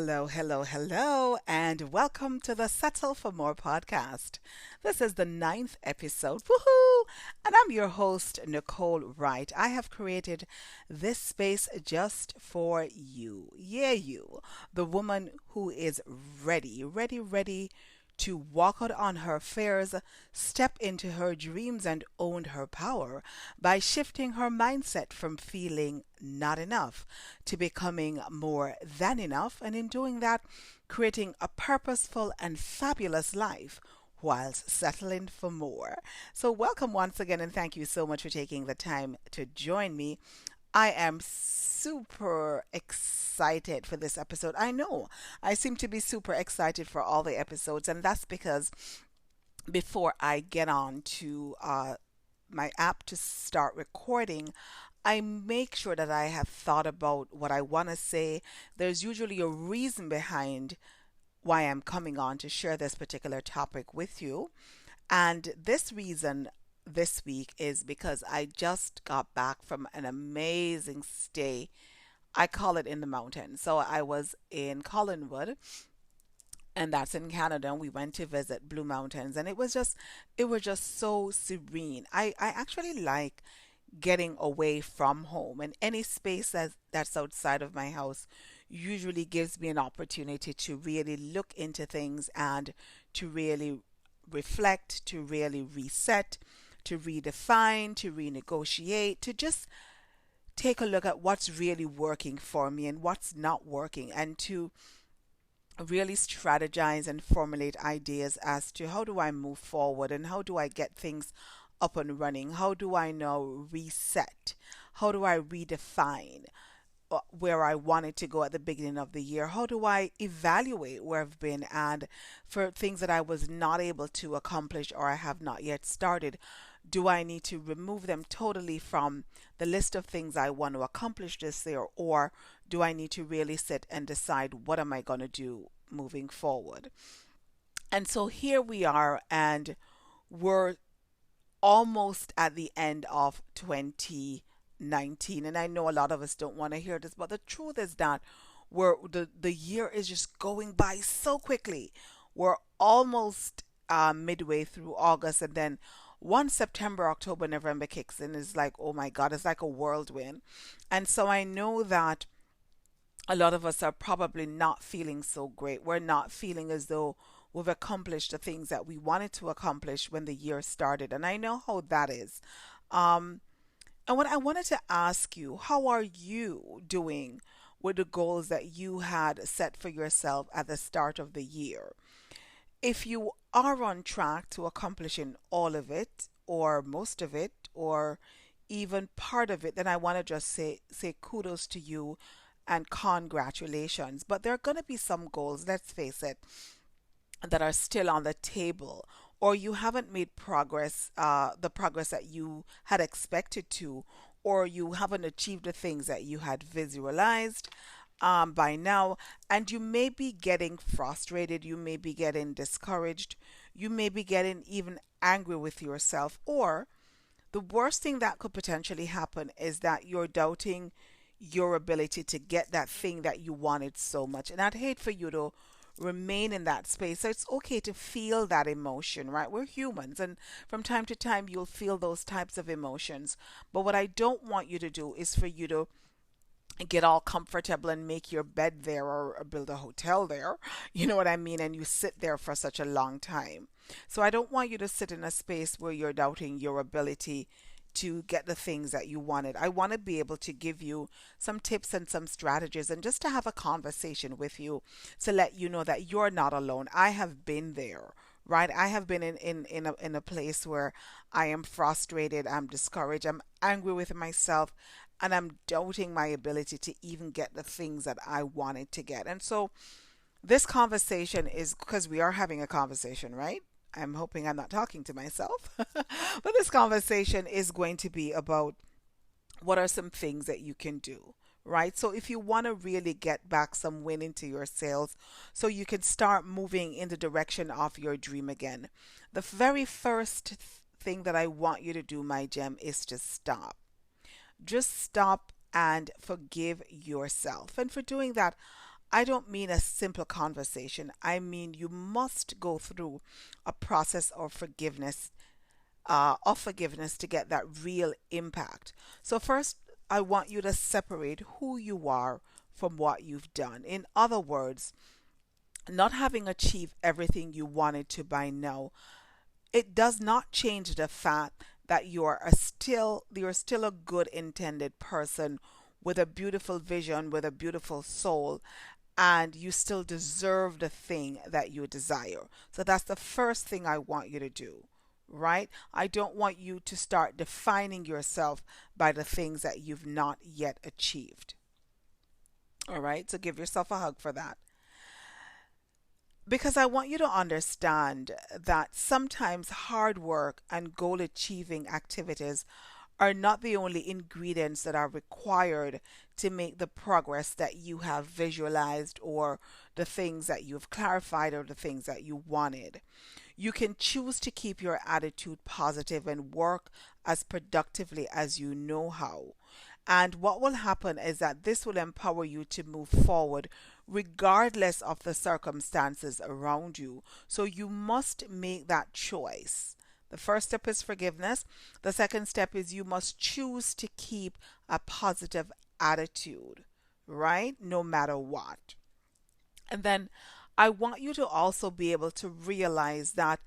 Hello, hello, hello, and welcome to the Settle for More podcast. This is the ninth episode, woohoo! And I'm your host, Nicole Wright. I have created this space just for you. Yeah, you, the woman who is ready to walk out on her fears, step into her dreams, and own her power by shifting her mindset from feeling not enough to becoming more than enough, and in doing that, creating a purposeful and fabulous life whilst settling for more. So, welcome once again, and thank you so much for taking the time to join me. I am super excited for this episode. I know I seem to be super excited for all the episodes, and that's because before I get on to my app to start recording, I make sure that I have thought about what I want to say. There's usually a reason behind why I'm coming on to share this particular topic with you. And this reason this week is because I just got back from an amazing stay. I call it in the mountains. So I was in Collinwood, and that's in Canada. And we went to visit Blue Mountains, and it was just so serene. I actually like getting away from home, and any space that's outside of my house usually gives me an opportunity to really look into things and to really reflect, to really reset, to redefine, to renegotiate, to just take a look at what's really working for me and what's not working, and to really strategize and formulate ideas as to how do I move forward and how do I get things up and running? How do I now reset? How do I redefine where I wanted to go at the beginning of the year? How do I evaluate where I've been, and for things that I was not able to accomplish or I have not yet started, do I need to remove them totally from the list of things I want to accomplish this year, or do I need to really sit and decide what am I going to do moving forward? And so here we are, and we're almost at the end of 2019. And I know a lot of us don't want to hear this, but the truth is that the year is just going by so quickly. We're almost midway through August, and then once September, October, November kicks in, it's like, oh my God, it's like a whirlwind. And so I know that a lot of us are probably not feeling so great. We're not feeling as though we've accomplished the things that we wanted to accomplish when the year started. And I know how that is. Um, and what I wanted to ask you, how are you doing with the goals that you had set for yourself at the start of the year? If you are on track to accomplishing all of it, or most of it, or even part of it, then I want to just say kudos to you and congratulations. But there are going to be some goals, let's face it, that are still on the table, or you haven't made progress, the progress that you had expected to, or you haven't achieved the things that you had visualized by now, and you may be getting frustrated, you may be getting discouraged, you may be getting even angry with yourself, or the worst thing that could potentially happen is that you're doubting your ability to get that thing that you wanted so much. And I'd hate for you to remain in that space. So it's okay to feel that emotion, right? We're humans, and from time to time you'll feel those types of emotions. But what I don't want you to do is for you to get all comfortable and make your bed there, or build a hotel there. You know what I mean? And you sit there for such a long time. So I don't want you to sit in a space where you're doubting your ability to get the things that you wanted. I want to be able to give you some tips and some strategies, and just to have a conversation with you to let you know that you're not alone. I have been there, right? I have been in a place where I am frustrated, I'm discouraged, I'm angry with myself, and I'm doubting my ability to even get the things that I wanted to get. And so this conversation is because we are having a conversation, right? I'm hoping I'm not talking to myself. But this conversation is going to be about what are some things that you can do, right? So if you want to really get back some wind into your sails so you can start moving in the direction of your dream again, the very first thing that I want you to do, my gem, is to stop. Just stop and forgive yourself. And for doing that, I don't mean a simple conversation. I mean you must go through a process of forgiveness to get that real impact. So first, I want you to separate who you are from what you've done. In other words, not having achieved everything you wanted to by now, it does not change the fact that you're still a good intended person with a beautiful vision, with a beautiful soul, and you still deserve the thing that you desire. So that's the first thing I want you to do, right? I don't want you to start defining yourself by the things that you've not yet achieved. All right? So give yourself a hug for that. Because I want you to understand that sometimes hard work and goal achieving activities are not the only ingredients that are required to make the progress that you have visualized or the things that you've clarified or the things that you wanted. You can choose to keep your attitude positive and work as productively as you know how. And what will happen is that this will empower you to move forward regardless of the circumstances around you. So you must make that choice. The first step is forgiveness. The second step is you must choose to keep a positive attitude, right? No matter what. And then I want you to also be able to realize that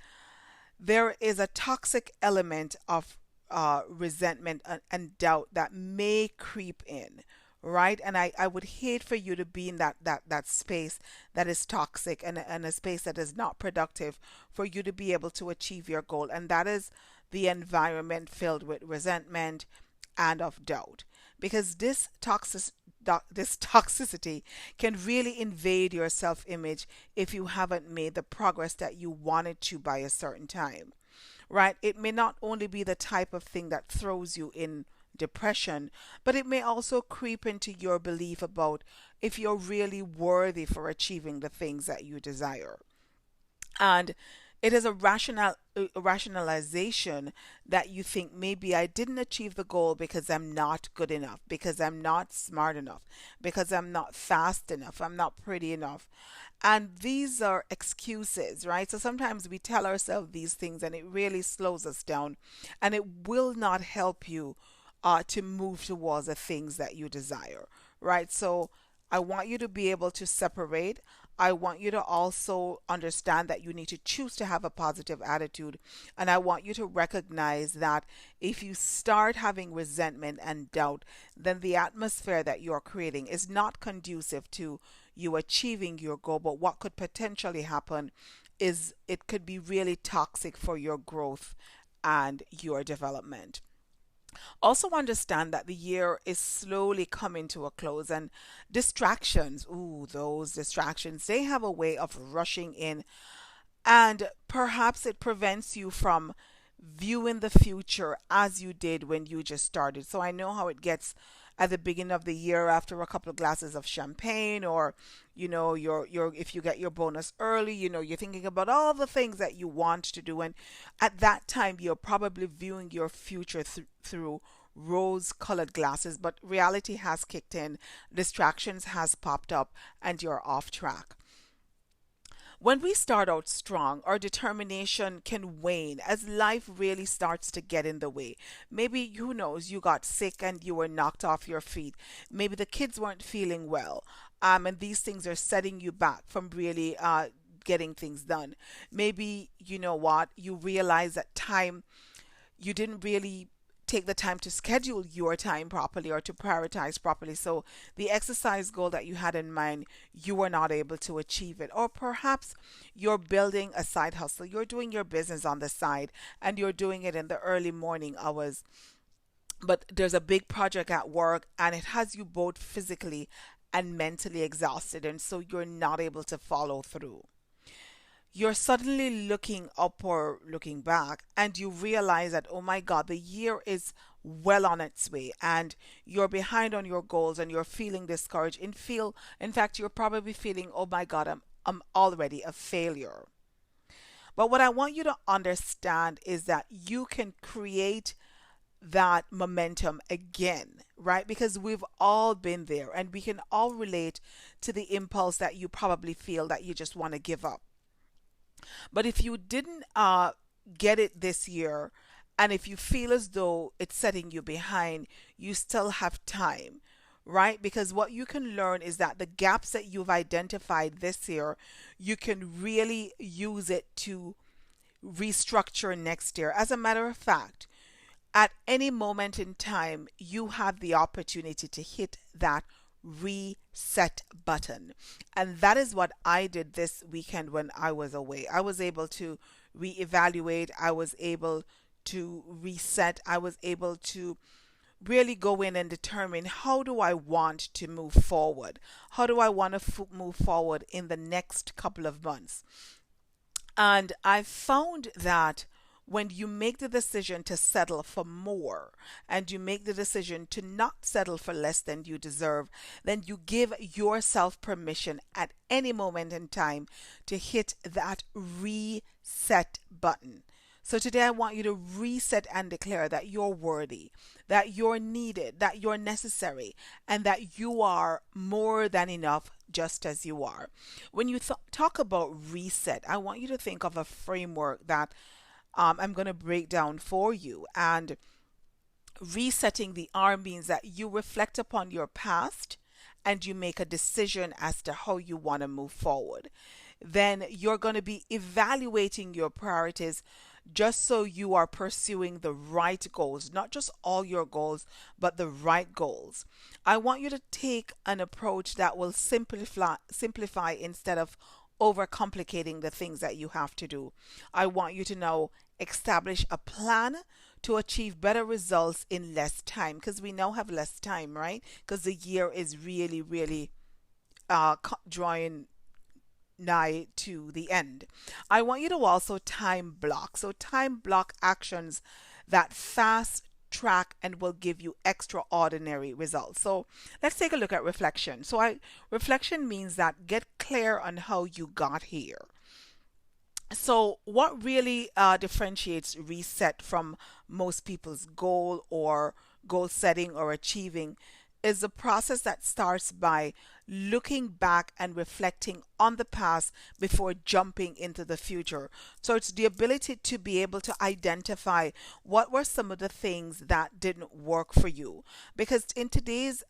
there is a toxic element of resentment and doubt that may creep in, right? And I would hate for you to be in that space that is toxic and a space that is not productive for you to be able to achieve your goal. And that is the environment filled with resentment and of doubt. Because this toxicity can really invade your self image if you haven't made the progress that you wanted to by a certain time, right? It may not only be the type of thing that throws you in depression, but it may also creep into your belief about if you're really worthy for achieving the things that you desire. And it is a rationalization that you think maybe I didn't achieve the goal because I'm not good enough, because I'm not smart enough, because I'm not fast enough, I'm not pretty enough. And these are excuses, right? So sometimes we tell ourselves these things and it really slows us down and it will not help you to move towards the things that you desire, right? So I want you to be able to separate. I want you to also understand that you need to choose to have a positive attitude. And I want you to recognize that if you start having resentment and doubt, then the atmosphere that you're creating is not conducive to you achieving your goal. But what could potentially happen is it could be really toxic for your growth and your development. Also understand that the year is slowly coming to a close and distractions, ooh, those distractions, they have a way of rushing in and perhaps it prevents you from viewing the future as you did when you just started. So I know how it gets at the beginning of the year after a couple of glasses of champagne or your if you get your bonus early, you're thinking about all the things that you want to do and at that time you're probably viewing your future through rose colored glasses, but reality has kicked in, distractions has popped up and you're off track. When we start out strong, our determination can wane as life really starts to get in the way. Maybe, who knows, you got sick and you were knocked off your feet. Maybe the kids weren't feeling well. And these things are setting you back from really getting things done. Maybe, you know what, you realize that time you didn't really take the time to schedule your time properly or to prioritize properly. So the exercise goal that you had in mind, you were not able to achieve it. Or perhaps you're building a side hustle. You're doing your business on the side and you're doing it in the early morning hours. But there's a big project at work and it has you both physically and mentally exhausted. And so you're not able to follow through. You're suddenly looking up or looking back and you realize that, oh my God, the year is well on its way and you're behind on your goals and you're feeling discouraged and in fact, you're probably feeling, oh my God, I'm already a failure. But what I want you to understand is that you can create that momentum again right? Because we've all been there and we can all relate to the impulse that you probably feel that you just want to give up. But if you didn't get it this year, and if you feel as though it's setting you behind, you still have time, right? Because what you can learn is that the gaps that you've identified this year, you can really use it to restructure next year. As a matter of fact, at any moment in time, you have the opportunity to hit that reset button. And that is what I did this weekend when I was away. I was able to reevaluate, I was able to reset, I was able to really go in and determine how do I want to move forward? How do I want to move forward in the next couple of months? And I found that when you make the decision to settle for more and you make the decision to not settle for less than you deserve, then you give yourself permission at any moment in time to hit that reset button. So today I want you to reset and declare that you're worthy, that you're needed, that you're necessary, and that you are more than enough just as you are. When you talk about reset, I want you to think of a framework that I'm going to break down for you. And resetting the R means that you reflect upon your past and you make a decision as to how you want to move forward. Then you're going to be evaluating your priorities just so you are pursuing the right goals, not just all your goals, but the right goals. I want you to take an approach that will simplify instead of overcomplicating the things that you have to do. I want you to now establish a plan to achieve better results in less time, because we now have less time, right? Because the year is really, really drawing nigh to the end. I want you to also time block. So, time block actions that fast track and will give you extraordinary results. So, let's take a look at reflection. Reflection means that get clear on how you got here. So, what really differentiates reset from most people's goal or goal setting or achieving is the process that starts by looking back and reflecting on the past before jumping into the future. So it's the ability to be able to identify what were some of the things that didn't work for you. Because in today's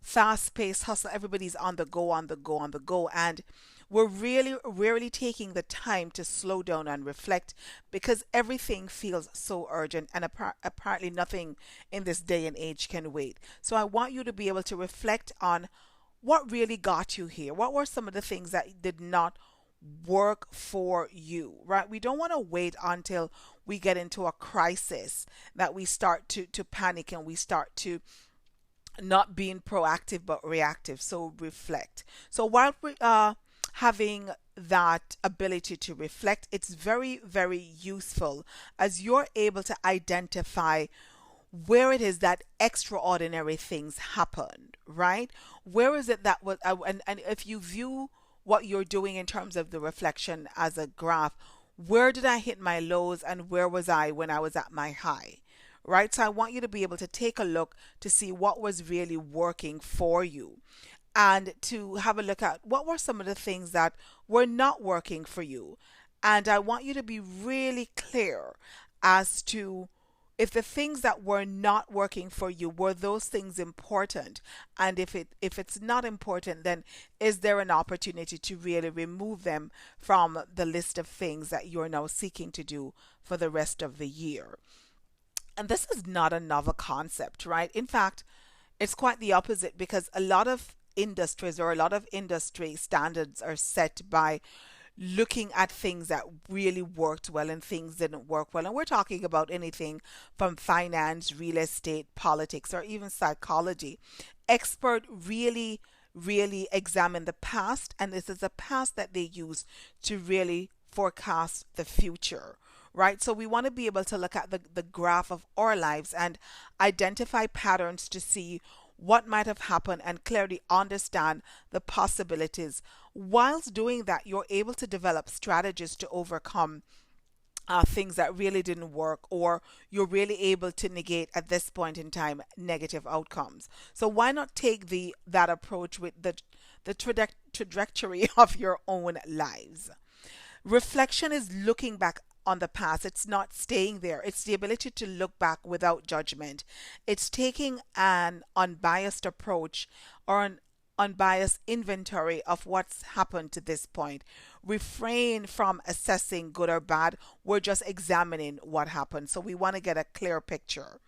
fast paced hustle, everybody's on the go, on the go, on the go. And we're really rarely taking the time to slow down and reflect because everything feels so urgent and apparently nothing in this day and age can wait. So I want you to be able to reflect on what really got you here. What were some of the things that did not work for you, right? We don't want to wait until we get into a crisis that we start to panic and we start to not being proactive but reactive. So reflect. So while we having that ability to reflect, it's very, very useful as you're able to identify where it is that extraordinary things happened, right? Where is it that was, and if you view what you're doing in terms of the reflection as a graph, where did I hit my lows and where was I when I was at my high? Right? So I want you to be able to take a look to see what was really working for you and to have a look at what were some of the things that were not working for you. And I want you to be really clear as to if the things that were not working for you, were those things important, and if it's not important, then is there an opportunity to really remove them from the list of things that you're now seeking to do for the rest of the year. And this is not a novel concept, right? In fact, it's quite the opposite because a lot of industries or a lot of industry standards are set by looking at things that really worked well and things didn't work well. And we're talking about anything from finance, real estate, politics, or even psychology. Expert really examine the past, and this is a past that they use to really forecast the future. Right? So we want to be able to look at the graph of our lives and identify patterns to see what might have happened and clearly understand the possibilities. Whilst doing that, you're able to develop strategies to overcome things that really didn't work, or you're really able to negate at this point in time negative outcomes. So why not take the that approach with the trajectory of your own lives? Reflection is looking back on the past. It's not staying there. It's the ability to look back without judgment. It's taking an unbiased approach, or an unbiased inventory of what's happened to this point. Refrain from assessing good or bad. We're just examining what happened. So we want to get a clear picture.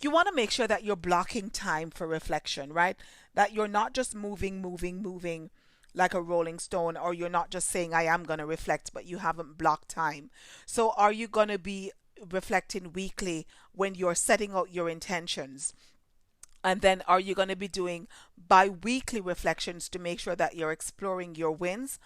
You want to make sure that you're blocking time for reflection, right? That you're not just moving like a rolling stone, or you're not just saying, I am going to reflect, but you haven't blocked time. So, are you going to be reflecting weekly when you're setting out your intentions? And then, are you going to be doing bi weekly reflections to make sure that you're exploring your wins?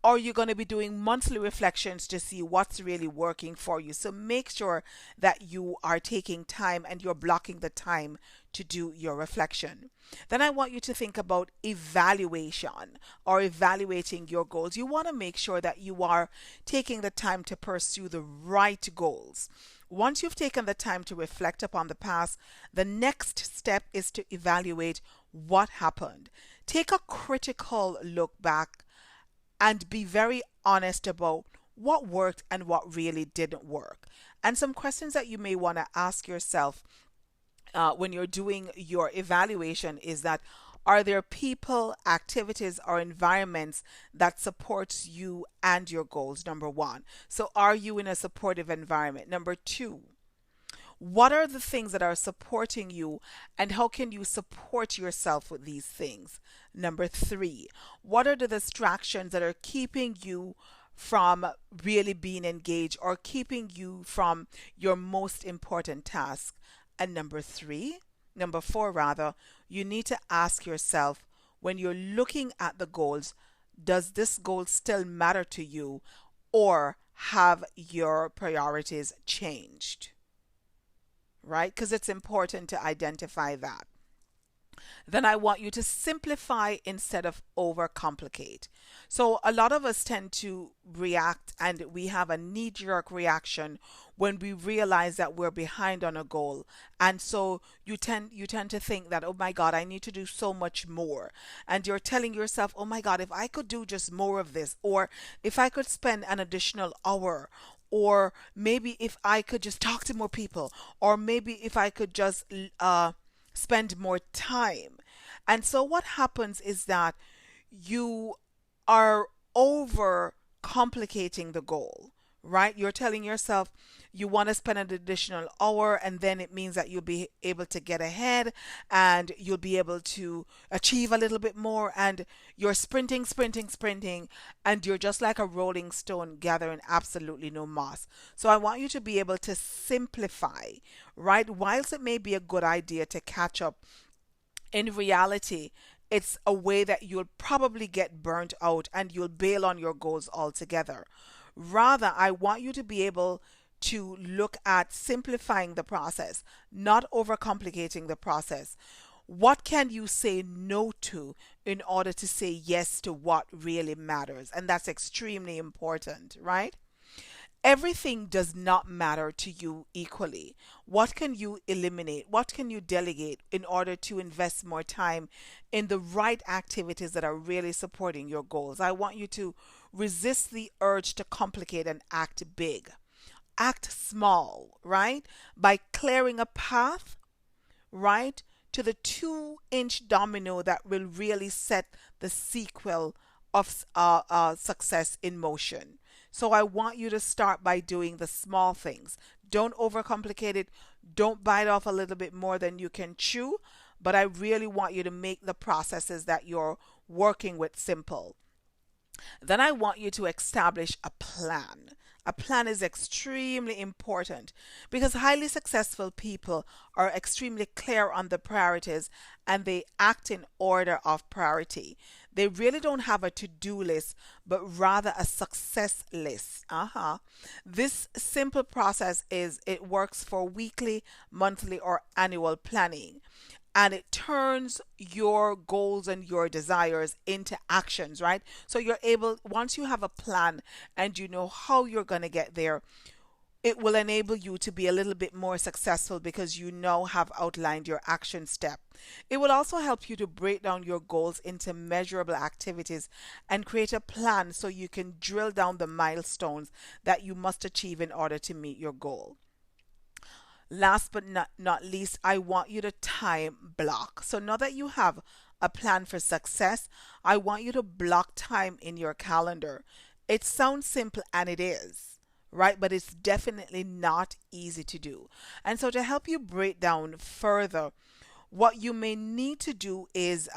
Are you going to be doing monthly reflections to see what's really working for you? So make sure that you are taking time and you're blocking the time to do your reflection. Then I want you to think about evaluation, or evaluating your goals. You want to make sure that you are taking the time to pursue the right goals. Once you've taken the time to reflect upon the past, the next step is to evaluate what happened. Take a critical look back and be very honest about what worked and what really didn't work. And some questions that you may want to ask yourself when you're doing your evaluation is that, are there people, activities, or environments that supports you and your goals? Number one. So are you in a supportive environment? Number two, what are the things that are supporting you, and how can you support yourself with these things? Number three, what are the distractions that are keeping you from really being engaged, or keeping you from your most important task? And number four rather, you need to ask yourself, when you're looking at the goals, does this goal still matter to you, or have your priorities changed? Right? Because it's important to identify that. Then I want you to simplify instead of overcomplicate. So a lot of us tend to react, and we have a knee jerk reaction when we realize that we're behind on a goal. And so you tend to think that, oh my God, I need to do so much more. And you're telling yourself, oh my God, if I could do just more of this, or if I could spend an additional hour, or maybe if I could just talk to more people, or maybe if I could just spend more time. And so what happens is that you are over complicating the goal, right? You're telling yourself you want to spend an additional hour, and then it means that you'll be able to get ahead, and you'll be able to achieve a little bit more, and you're sprinting, and you're just like a rolling stone gathering absolutely no moss. So I want you to be able to simplify, right? Whilst it may be a good idea to catch up, in reality, it's a way that you'll probably get burnt out and you'll bail on your goals altogether. Rather, I want you to be able to look at simplifying the process, not overcomplicating the process. What can you say no to in order to say yes to what really matters? And that's extremely important, right? Everything does not matter to you equally. What can you eliminate? What can you delegate in order to invest more time in the right activities that are really supporting your goals? I want you to resist the urge to complicate and act big. Act small, right? By clearing a path, right, to the 2-inch domino that will really set the sequel of success in motion. So I want you to start by doing the small things. Don't overcomplicate it. Don't bite off a little bit more than you can chew. But I really want you to make the processes that you're working with simple. Then I want you to establish a plan. A plan is extremely important because highly successful people are extremely clear on the priorities, and they act in order of priority. They really don't have a to-do list, but rather a success list. This simple process is, it works for weekly, monthly, or annual planning. and it turns your goals and your desires into actions, right? So you're able, once you have a plan and you know how you're going to get there, it will enable you to be a little bit more successful because you now have outlined your action step. It will also help you to break down your goals into measurable activities and create a plan so you can drill down the milestones that you must achieve in order to meet your goal. Last but not least, I want you to time block. So now that you have a plan for success, I want you to block time in your calendar. It sounds simple and it is, right? But it's definitely not easy to do. And so to help you break down further, what you may need to do is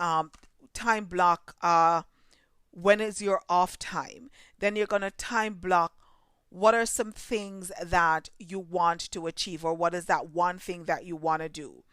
time block when is your off time. Then you're going to time block what are some things that you want to achieve, or what is that one thing that you want to do.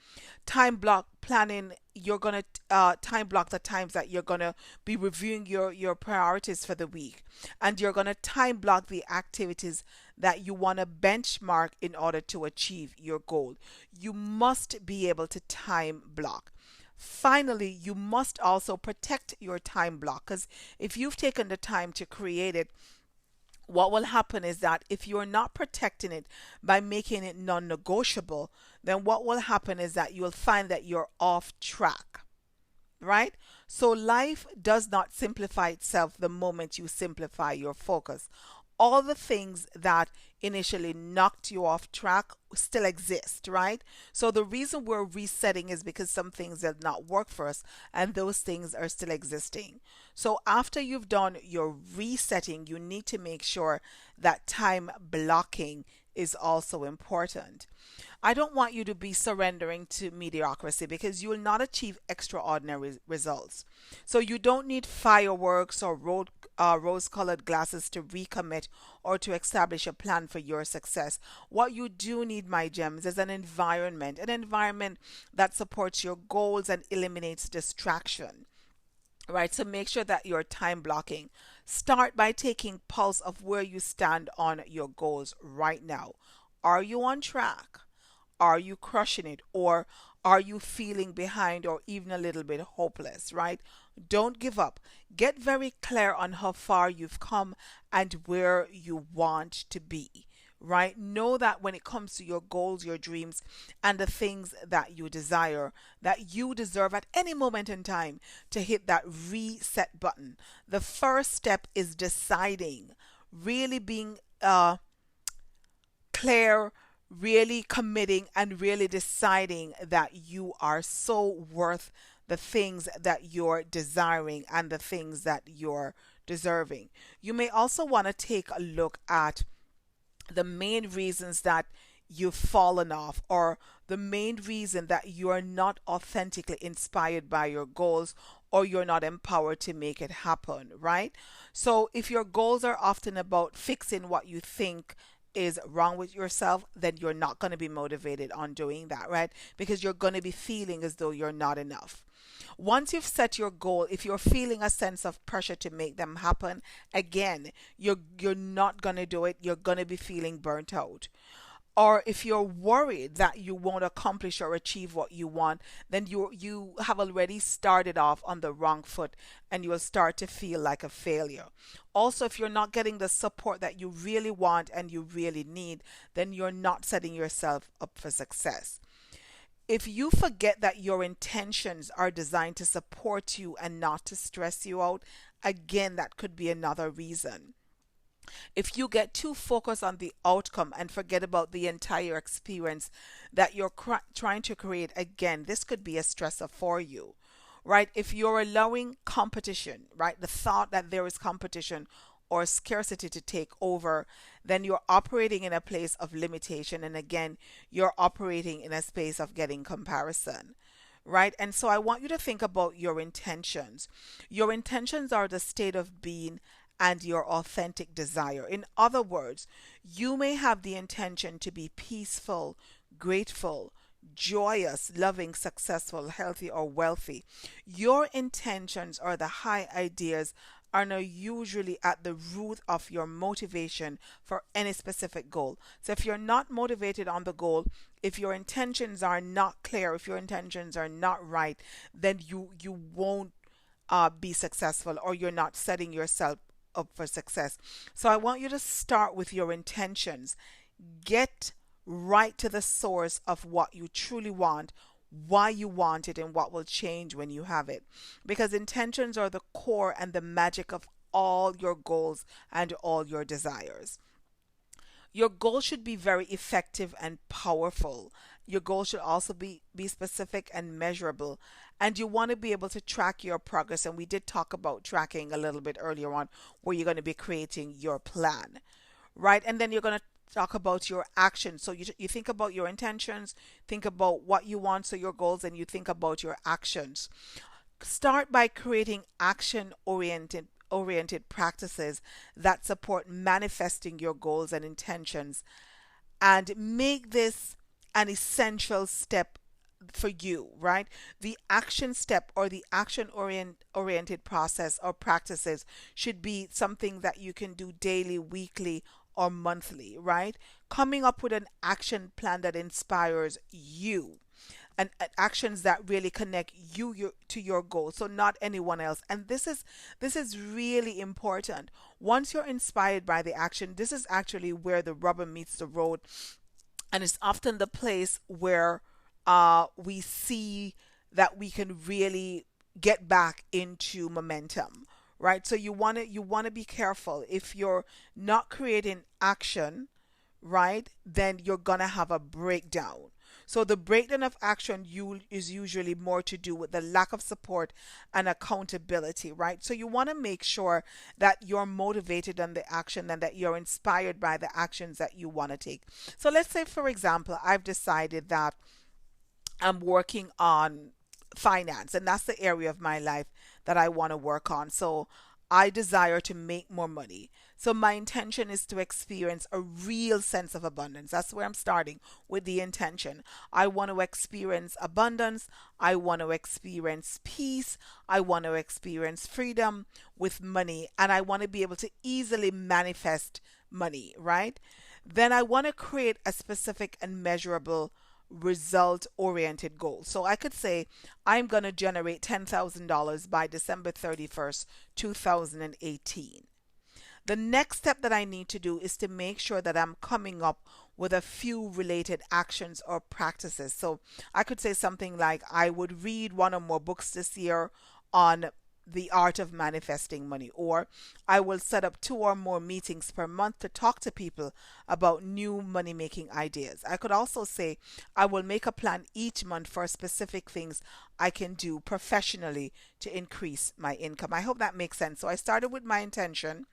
Time block planning, you're going to time block the times that you're going to be reviewing your priorities for the week, and you're going to time block the activities that you want to benchmark in order to achieve your goal. You must be able to time block. Finally, you must also protect your time block, because if you've taken the time to create it, what will happen is that if you're not protecting it by making it non negotiable, then what will happen is that you'll find that you're off track, right? So life does not simplify itself the moment you simplify your focus. All the things that initially knocked you off track still exist, right? So the reason we're resetting is because some things did not work for us and those things are still existing. So after you've done your resetting, you need to make sure that time blocking is also important. I don't want you to be surrendering to mediocrity because you will not achieve extraordinary results. So you don't need fireworks or rose colored glasses to recommit or to establish a plan for your success. What you do need, my gems, is an environment that supports your goals and eliminates distraction. Right, so make sure that you're time blocking. Start by taking pulse of where you stand on your goals right now. Are you on track? Are you crushing it? Or are you feeling behind or even a little bit hopeless, right? Don't give up. Get very clear on how far you've come and where you want to be, right? Know that when it comes to your goals, your dreams, and the things that you desire, that you deserve at any moment in time to hit that reset button. The first step is deciding, really being clear, really committing, and really deciding that you are so worth the things that you're desiring and the things that you're deserving. You may also want to take a look at the main reasons that you've fallen off, or the main reason that you are not authentically inspired by your goals, or you're not empowered to make it happen, right? So if your goals are often about fixing what you think is wrong with yourself, then you're not going to be motivated on doing that, right? Because you're going to be feeling as though you're not enough. Once you've set your goal, if you're feeling a sense of pressure to make them happen, again, you're not going to do it. You're going to be feeling burnt out. Or if you're worried that you won't accomplish or achieve what you want, then you have already started off on the wrong foot and you'll start to feel like a failure. Also, if you're not getting the support that you really want and you really need, then you're not setting yourself up for success. If you forget that your intentions are designed to support you and not to stress you out, again, that could be another reason. If you get too focused on the outcome and forget about the entire experience that you're trying to create, again, this could be a stressor for you, right? If you're allowing competition, right, the thought that there is competition or scarcity to take over, then you're operating in a place of limitation. And again, you're operating in a space of getting comparison, right? And so I want you to think about your intentions. Your intentions are the state of being and your authentic desire. In other words, you may have the intention to be peaceful, grateful, joyous, loving, successful, healthy, or wealthy. Your intentions are the high ideas are not usually at the root of your motivation for any specific goal. So if you're not motivated on the goal, if your intentions are not clear, if your intentions are not right, then you won't be successful, or you're not setting yourself up for success. So I want you to start with your intentions. Get right to the source of what you truly want, why you want it, and what will change when you have it. Because intentions are the core and the magic of all your goals and all your desires. Your goal should be very effective and powerful. Your goal should also be specific and measurable. And you want to be able to track your progress. And we did talk about tracking a little bit earlier on, where you're going to be creating your plan, right? And then you're going to talk about your actions. So you think about your intentions, think about what you want, so your goals, and you think about your actions. Start by creating action oriented practices that support manifesting your goals and intentions, and make this an essential step for you, right? The action step, or the oriented process or practices, should be something that you can do daily, weekly, or monthly, right? Coming up with an action plan that inspires you, and actions that really connect to your goal, so not anyone else. And this is really important. Once you're inspired by the action, this is actually where the rubber meets the road, and it's often the place where we see that we can really get back into momentum, right? So you want to be careful. If you're not creating action, right, then you're gonna have a breakdown. So the breakdown of action is usually more to do with the lack of support and accountability, right? So you want to make sure that you're motivated on the action, and that you're inspired by the actions that you want to take. So let's say, for example, I've decided that I'm working on finance, and that's the area of my life that I want to work on. So I desire to make more money. So my intention is to experience a real sense of abundance. That's where I'm starting with the intention. I want to experience abundance. I want to experience peace. I want to experience freedom with money. And I want to be able to easily manifest money, right? Then I want to create a specific and measurable result oriented goal. So I could say I'm going to generate $10,000 by December 31st, 2018. The next step that I need to do is to make sure that I'm coming up with a few related actions or practices. So I could say something like, I would read one or more books this year on the art of manifesting money, or I will set up two or more meetings per month to talk to people about new money making ideas. I could also say I will make a plan each month for specific things I can do professionally to increase my income. I hope that makes sense. So I started with my intention.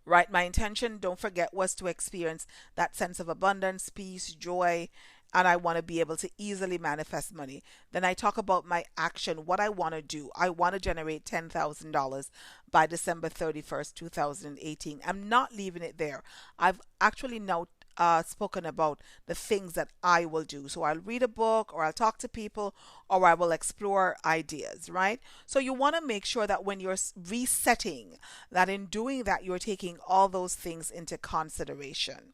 Right, my intention, don't forget, was to experience that sense of abundance, peace, joy, and I want to be able to easily manifest money. Then I talk about my action, what I want to do. I want to generate $10,000 by December 31st, 2018. I'm not leaving it there. I've actually now spoken about the things that I will do. So I'll read a book, or I'll talk to people, or I will explore ideas, right? So you want to make sure that when you're resetting, that in doing that, you're taking all those things into consideration,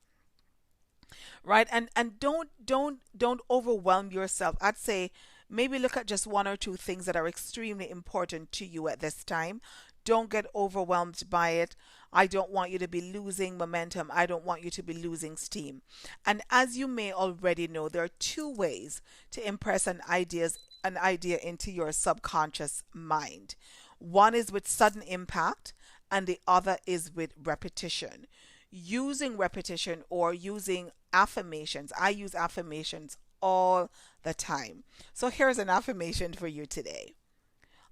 right? And don't overwhelm yourself. I'd say maybe look at just one or two things that are extremely important to you at this time. Don't get overwhelmed by it. I don't want you to be losing momentum. I don't want you to be losing steam. And as you may already know, there are two ways to impress an idea into your subconscious mind. One is with sudden impact, and the other is with repetition. Using repetition or using affirmations. I use affirmations all the time. So here's an affirmation for you today.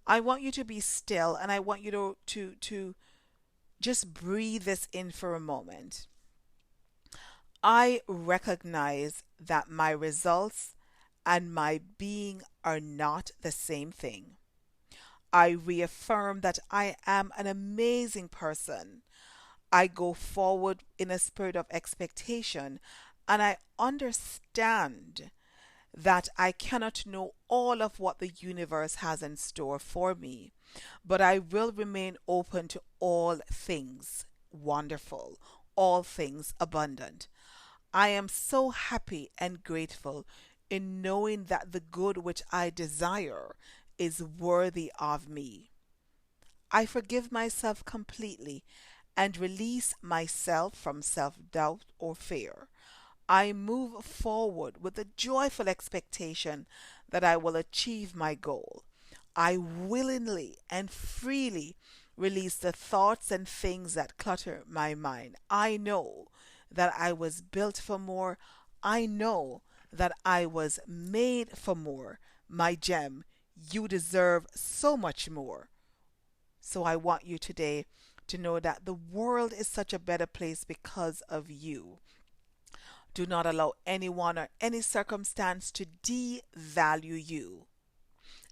I want you to be still, and I want you to just breathe this in for a moment. I recognize that my results and my being are not the same thing. I reaffirm that I am an amazing person. I go forward in a spirit of expectation, and I understand that I cannot know all of what the universe has in store for me. but I will remain open to all things wonderful, all things abundant. I am so happy and grateful in knowing that the good which I desire is worthy of me. I forgive myself completely and release myself from self doubt or fear. I move forward with a joyful expectation that I will achieve my goal. I willingly and freely release the thoughts and things that clutter my mind. I know that I was built for more. I know that I was made for more. My gem, you deserve so much more. So I want you today to know that the world is such a better place because of you. Do not allow anyone or any circumstance to devalue you.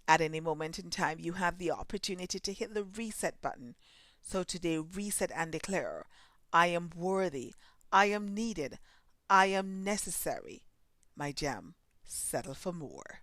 At any moment in time, you have the opportunity to hit the reset button. So today, reset and declare I am worthy, I am needed, I am necessary. My gem, settle for more.